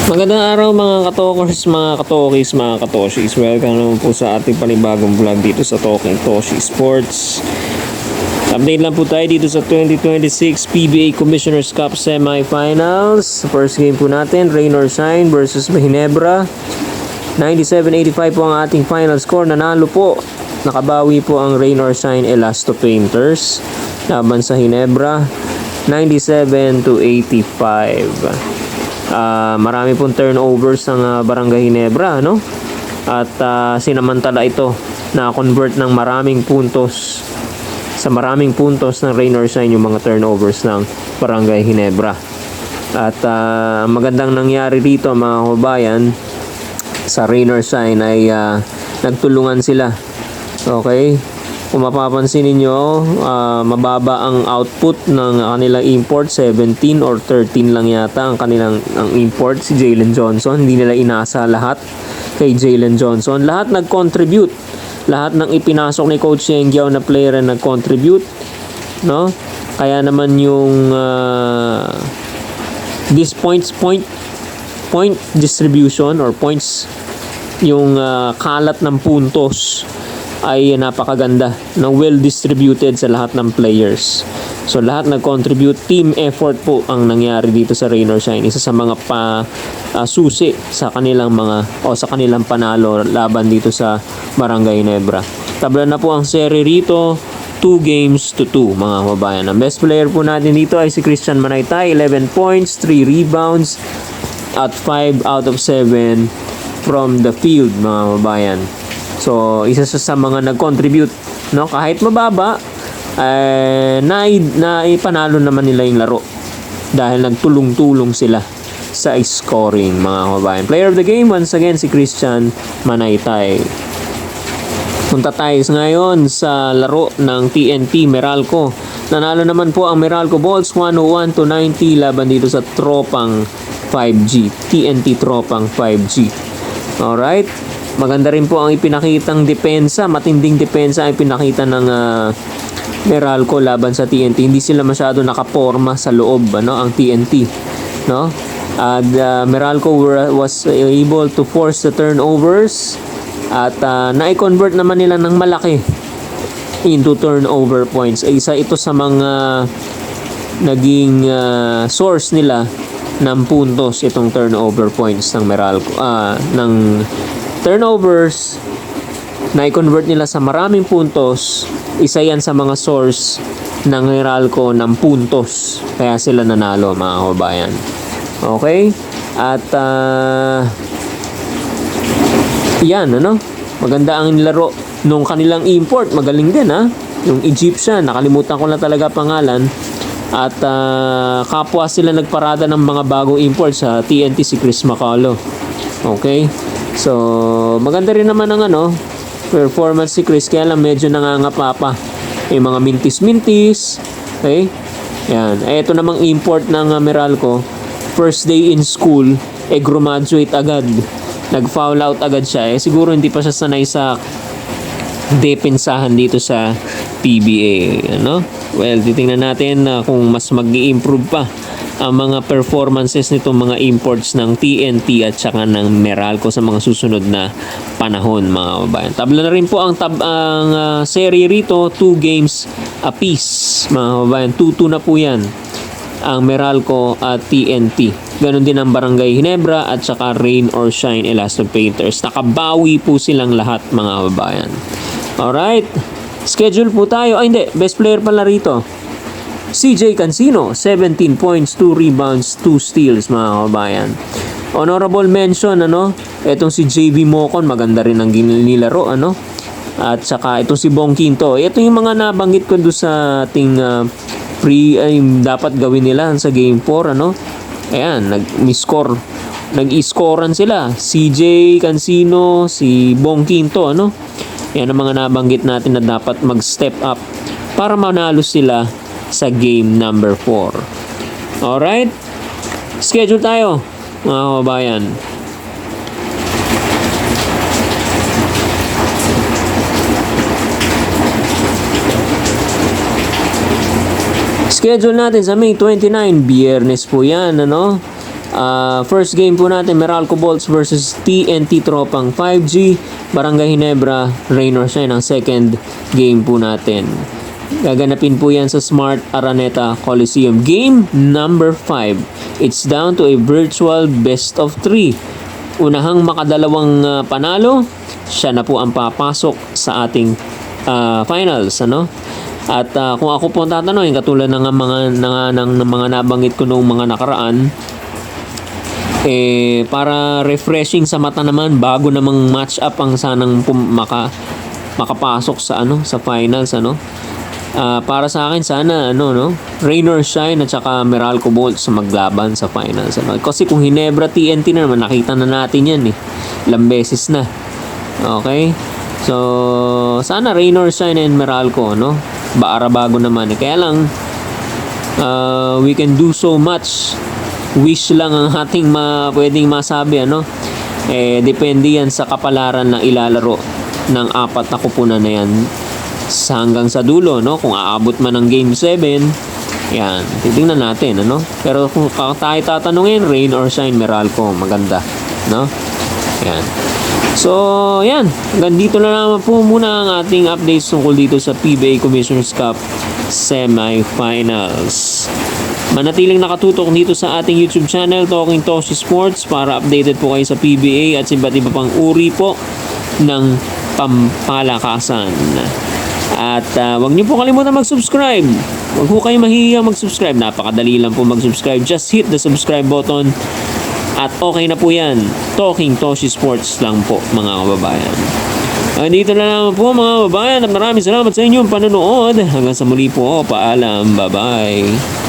Magandang araw mga katokers, mga katokis, mga katoshis. Welcome naman po sa ating panibagong vlog dito sa Talking Toshi Sports. Update lang po tayo dito sa 2026 PBA Commissioner's Cup Semifinals. First game po natin, Rain or Shine versus Ginebra. 97-85 po ang ating final score. Nanalo po, nakabawi po ang Rain or Shine Elasto Painters laban sa Ginebra, 97-85. Marami pong turnovers ng Barangay Ginebra, no? At sinamantala ito na convert ng maraming puntos ng Rain or Shine yung mga turnovers ng Barangay Ginebra. At magandang nangyari dito mga kabayan, sa Rain or Shine ay nagtulungan sila. Okay? Kung mapapansin ninyo, mababa ang output ng kanilang import, 17 or 13 lang yata ang kanilang import, si Jalen Johnson. Hindi nila inasa lahat kay Jalen Johnson. Lahat nag-contribute. Lahat ng ipinasok ni Coach Yengyao na player na nag-contribute, no? Kaya naman yung this point distribution or points, yung kalat ng puntos ay napakaganda, na well distributed sa lahat ng players. So lahat nag-contribute, team effort po ang nangyari dito sa Rain or Shine. Isa sa mga susi sa kanilang sa kanilang panalo laban dito sa Barangay Ginebra. Tabla na po ang seri rito, 2-2 mga kababayan. Ang best player po natin dito ay si Christian Manaytay, 11 points, 3 rebounds at 5 out of 7 from the field mga kababayan. So, isa sa mga nag-contribute, no? Kahit mababa, ipanalo naman nila yung laro dahil nagtulong-tulong sila sa scoring, mga kababayan. Player of the game, once again, si Christian Manaytay. Punta tayo ngayon sa laro ng TNT Meralco. Nanalo naman po ang Meralco Balls 101-90 laban dito sa Tropang 5G. TNT Tropang 5G. Alright. Maganda rin po ang ipinakitang depensa, matinding depensa ang ipinakita ng Meralco laban sa TNT. Hindi sila masyado nakaporma sa loob, ang TNT, no? And Meralco was able to force the turnovers at na-convert naman nila ng malaki into turnover points. Isa ito sa mga naging source nila ng puntos, itong turnover points ng Meralco, ng turnovers na i-convert nila sa maraming puntos. Isa yan sa mga source ng Meralco ng puntos, kaya sila nanalo mga kababayan. Okay? At yan, maganda ang nilaro nung kanilang import. Magaling din, yung Egyptian, nakalimutan ko na talaga pangalan. At kapwa sila nagparada ng mga bagong import sa TNT, si Chris Macalo. Okay? So, maganda rin naman ang performance si Chris, kaya lang medyo nangangapa pa. May mga mintis-mintis. Okay? Yan. Ito namang import ng Meralco. First day in school, graduate agad. Nag-foul out agad siya. Siguro hindi pa siya sanay sa depensahan dito sa PBA. Well, titingnan natin kung mas mag-i-improve pa ang mga performances nitong mga imports ng TNT at saka ng Meralco sa mga susunod na panahon mga kababayan. Tabla na rin po ang serie rito, 2 games apiece mga kababayan. 2-2 na po yan ang Meralco at TNT. Ganon din ang Barangay Ginebra at saka Rain or Shine Elasto Painters. Nakabawi po silang lahat mga kababayan. Alright, schedule po tayo. Hindi, best player pala rito, CJ Cancino, 17 points, 2 rebounds, 2 steals mga kababayan. Honorable mention, etong si JV Mocon, maganda rin ang nilaro, at saka itong si Bong Quinto. Ito yung mga nabanggit ko doon sa ating dapat gawin nila sa game 4, Ayan, nag-i-scorean sila. CJ Cancino, si Bong Quinto, Yan ang mga nabanggit natin na dapat mag-step up para manalo sila sa game number 4. Alright? Schedule tayo, mga kababayan. Schedule natin sa May 29, Biyernes po yan, First game po natin, Meralco Bolts versus TNT Tropang 5G, Barangay Ginebra, rain or shine ang second game po natin. Gaganapin po yan sa Smart Araneta Coliseum. Game number 5. It's down to a virtual best of 3. Unahang makadalawang panalo, siya na po ang papasok sa ating finals, ano? At kung ako po tatanungin, katulad ng mga nabanggit ko noong mga nakaraan, para refreshing sa mata naman, bago namang match up ang sanang makapasok sa sa finals, ano. Para sa akin sana rain or shine at saka Meralco Bolts sa maglaban sa finals, ano? Kasi kung Ginebra TNT na naman, nakita na natin yan ilang beses na. Okay, so sana rain or shine and Meralco, no? Bago naman kaya lang we can do so much. Wish lang ang ating pwedeng masabi, ano. Depende yan sa kapalaran ng ilalaro ng 4 na kupunan na yan hanggang sa dulo, no? Kung aabot man ng game 7, yan, titingnan natin, ano. Pero kung tayo tatanungin, rain or shine Meralco, maganda, no? Yan. So, yan, hanggang dito na naman po muna ang ating updates tungkol dito sa PBA Commissioner's Cup Semifinals. Manatiling nakatutok dito sa ating YouTube channel, Talking Toshi Sports, para updated po kayo sa PBA at sa iba't iba pang uri po ng pampalakasan. At wag niyo po kalimutan mag-subscribe. Wag po kayo mahihiyang mag-subscribe. Napakadali lang po mag-subscribe. Just hit the subscribe button. At okay na po yan. Talking Toshi Sports lang po, mga kababayan. Dito na naman po, mga kababayan, at maraming salamat sa inyong panonood. Hanggang sa muli po, paalam. Bye-bye.